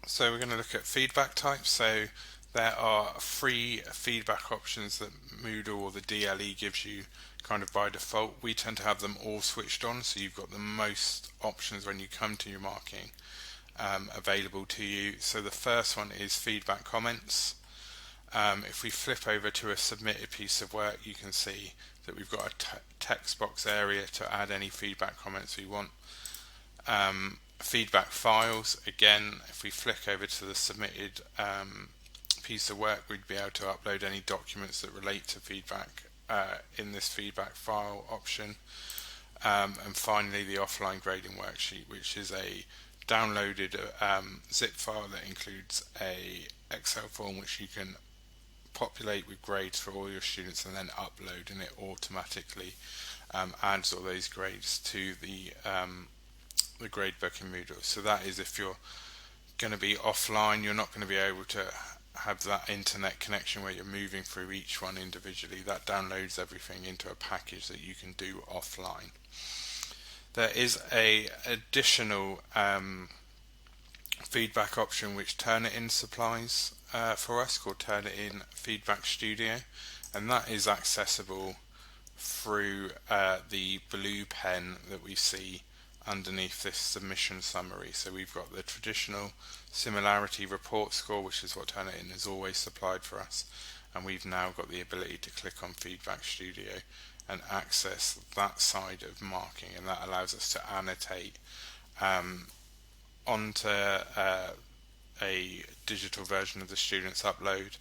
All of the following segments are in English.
So we're going to look at feedback types. So there are three feedback options that Moodle or the DLE gives you kind of by default. We tend to have them all switched on, so you've got the most options when you come to your marking available to you. So the first one is feedback comments. If we flip over to a submitted piece of work, you can see that we've got a text box area to add any feedback comments we want. Feedback files, again, if we flick over to the submitted piece of work, we'd be able to upload any documents that relate to feedback in this feedback file option. And finally, the offline grading worksheet, which is a downloaded zip file that includes a Excel form which you can populate with grades for all your students and then upload, and it automatically adds all those grades to the gradebook in Moodle. So that is if you're going to be offline, you're not going to be able to have that internet connection where you're moving through each one individually. That downloads everything into a package that you can do offline. There is a additional feedback option which Turnitin supplies for us, called Turnitin Feedback Studio, and that is accessible through the blue pen that we see underneath this submission summary. So we've got the traditional similarity report score, which is what Turnitin has always supplied for us, and we've now got the ability to click on Feedback Studio and access that side of marking, and that allows us to annotate onto a digital version of the student's upload.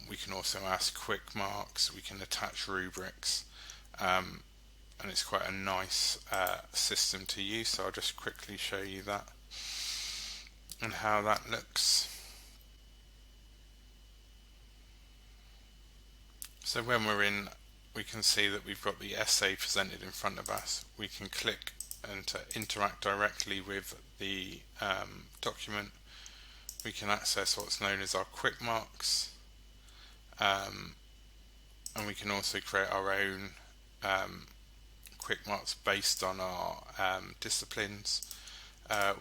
We can also ask quick marks, we can attach rubrics, and it's quite a nice system to use. So I'll just quickly show you that and how that looks. So when we're in, we can see that we've got the essay presented in front of us. We can click and to interact directly with the document. We can access what's known as our quick marks, and we can also create our own quick marks based on our disciplines.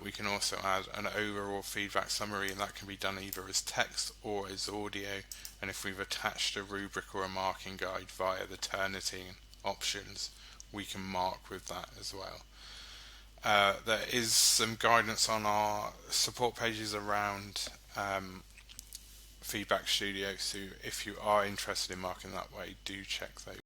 We can also add an overall feedback summary, and that can be done either as text or as audio. And if we've attached a rubric or a marking guide via the Turnitin options, we can mark with that as well. There is some guidance on our support pages around Feedback Studio, so if you are interested in marking that way, do check those.